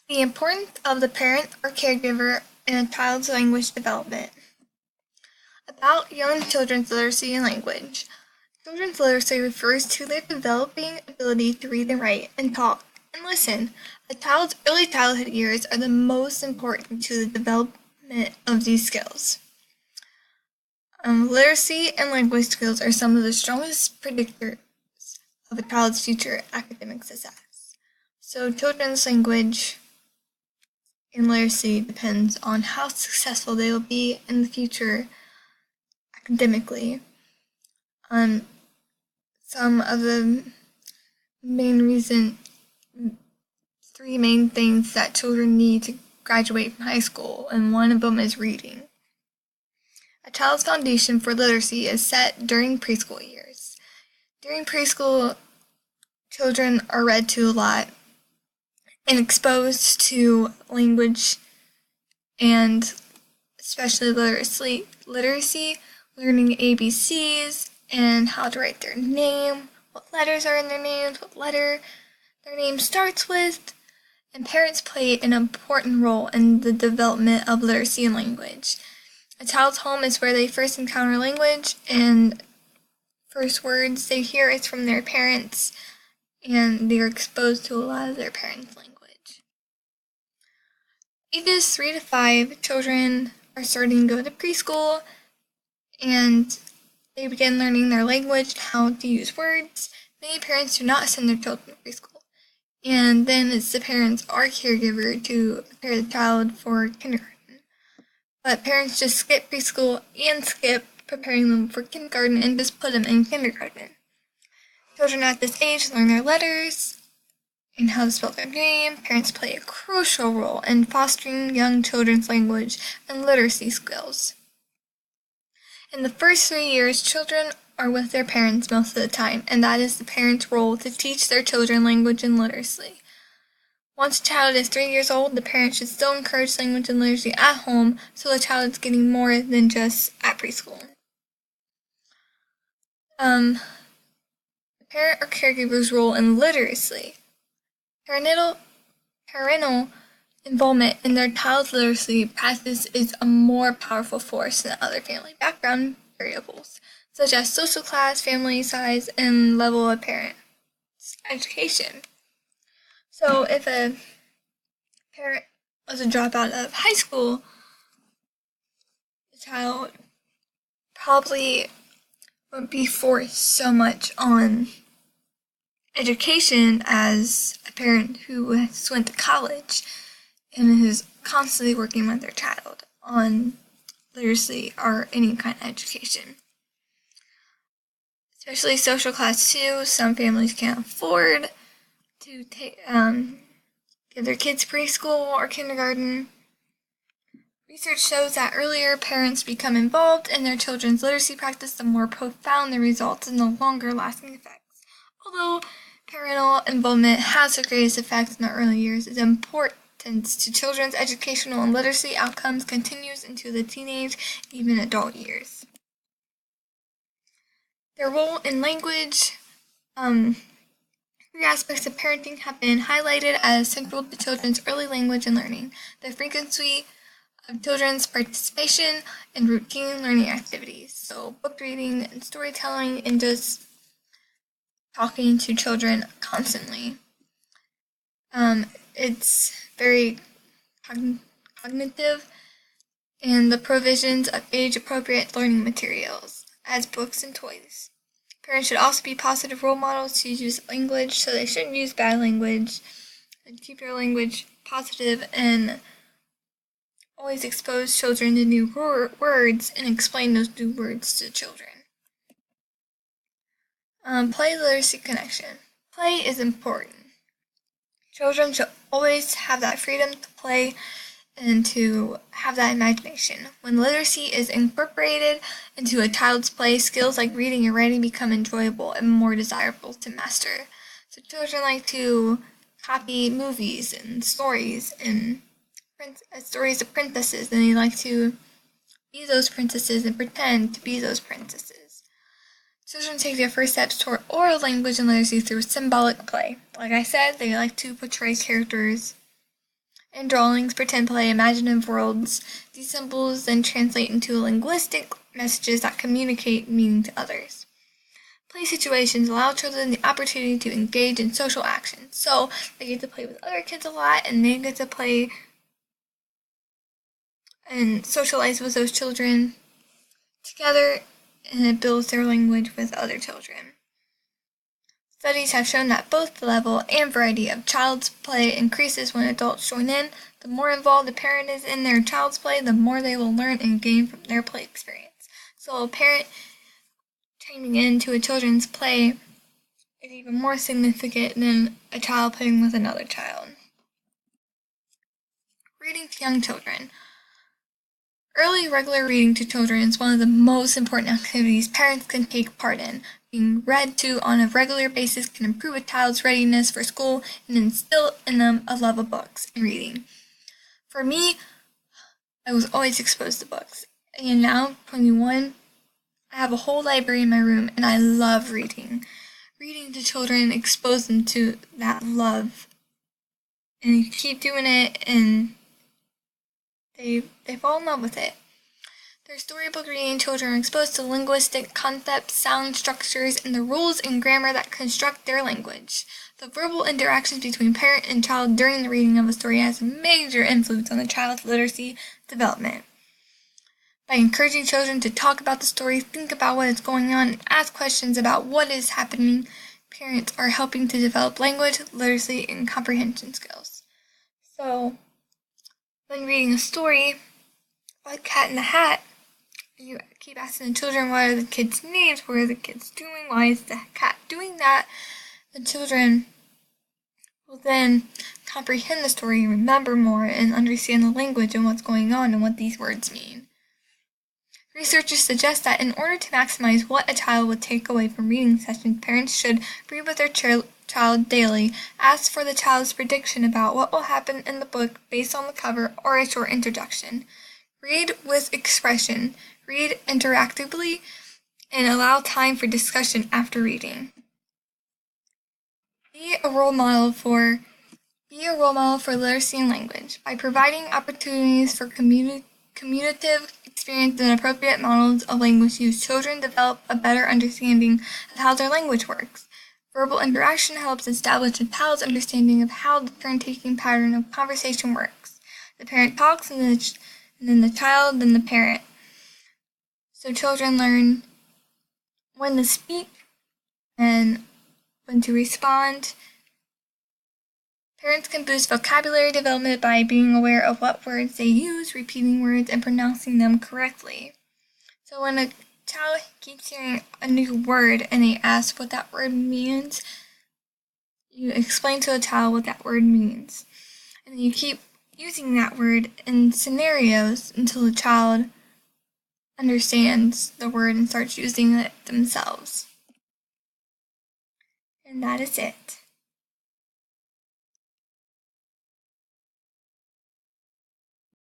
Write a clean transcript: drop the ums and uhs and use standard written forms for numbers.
The importance of the parent or caregiver in a child's language development. About young children's literacy and language. Children's literacy refers to their developing ability to read and write and talk and listen. A child's early childhood years are the most important to the development of these skills. Literacy and language skills are some of the strongest predictors of a child's future academic success. So children's language and literacy depends on how successful they will be in the future academically. Some of the three main things that children need to graduate from high school, and one of them is reading. A child's foundation for literacy is set during preschool years. During preschool, children are read to a lot and exposed to language and especially literacy, learning ABCs and how to write their name, what letters are in their names, what letter their name starts with, and parents play an important role in the development of literacy and language. A child's home is where they first encounter language, and first words they hear is from their parents, and they are exposed to a lot of their parents' language. Ages 3 to 5, children are starting to go to preschool, and they begin learning their language and how to use words. Many parents do not send their children to preschool, and then it's the parents or caregiver to prepare the child for kindergarten. But parents just skip preschool and skip preparing them for kindergarten and just put them in kindergarten. Children at this age learn their letters and how to spell their name. Parents play a crucial role in fostering young children's language and literacy skills. In the first 3 years, children are with their parents most of the time, and that is the parent's role to teach their children language and literacy. Once a child is 3 years old, the parent should still encourage language and literacy at home so the child is getting more than just at preschool. The parent or caregiver's role in literacy. Parental involvement in their child's literacy practice is a more powerful force than other family background variables, such as social class, family size, and level of parent's education. So if a parent was a dropout of high school, the child probably won't be forced so much on education as a parent who has went to college and is constantly working with their child on literacy or any kind of education. Especially social class 2, some families can't afford to give their kids preschool or kindergarten. Research shows that earlier parents become involved in their children's literacy practice, the more profound the results and the longer lasting effects. Although parental involvement has the greatest effect in the early years, its importance to children's educational and literacy outcomes continues into the teenage, even adult years. Their role in language. Three aspects of parenting have been highlighted as central to children's early language and learning: the frequency of children's participation in routine learning activities, so book reading and storytelling and just talking to children constantly. It's very cognitive, and the provisions of age-appropriate learning materials as books and toys. Parents should also be positive role models to use language, so they shouldn't use bad language, and keep your language positive and always expose children to new words and explain those new words to children. Play literacy connection. Play is important. Children should always have that freedom to play and to have that imagination. When literacy is incorporated into a child's play, skills like reading and writing become enjoyable and more desirable to master. So children like to copy movies and stories and stories of princesses, and they like to be those princesses and pretend to be those princesses. Children take their first steps toward oral language and literacy through symbolic play. Like I said, they like to portray characters and drawings, pretend play, imaginative worlds. These symbols then translate into linguistic messages that communicate meaning to others. Play situations allow children the opportunity to engage in social actions. So they get to play with other kids a lot, and they get to play and socialize with those children together, and it builds their language with other children. Studies have shown that both the level and variety of child's play increases when adults join in. The more involved a parent is in their child's play, the more they will learn and gain from their play experience. So a parent chiming into a children's play is even more significant than a child playing with another child. Reading to young children. Early regular reading to children is one of the most important activities parents can take part in. Being read to on a regular basis can improve a child's readiness for school and instill in them a love of books and reading. For me, I was always exposed to books, and now, 21, I have a whole library in my room, and I love reading. Reading to children exposes them to that love, and you keep doing it, and they fall in love with it. Their storybook reading children are exposed to linguistic concepts, sound structures, and the rules and grammar that construct their language. The verbal interactions between parent and child during the reading of a story has a major influence on the child's literacy development. By encouraging children to talk about the story, think about what is going on, and ask questions about what is happening, parents are helping to develop language, literacy, and comprehension skills. So, when reading a story, like Cat in the Hat, you keep asking the children, what are the kids' names, what are the kids doing, why is the cat doing that? The children will then comprehend the story, remember more, and understand the language and what's going on and what these words mean. Researchers suggest that in order to maximize what a child would take away from reading sessions, parents should read with their child daily, ask for the child's prediction about what will happen in the book based on the cover or a short introduction. Read with expression, read interactively, and allow time for discussion after reading. Be a role model for literacy and language. By providing opportunities for communicative experience and appropriate models of language use, children develop a better understanding of how their language works. Verbal interaction helps establish a child's understanding of how the turn-taking pattern of conversation works. The parent talks, and then the child, then the parent. So children learn when to speak and when to respond. Parents can boost vocabulary development by being aware of what words they use, repeating words, and pronouncing them correctly. So when a child keeps hearing a new word and they ask what that word means, you explain to a child what that word means. And then you keep using that word in scenarios until the child understands the word and starts using it themselves. And that is it.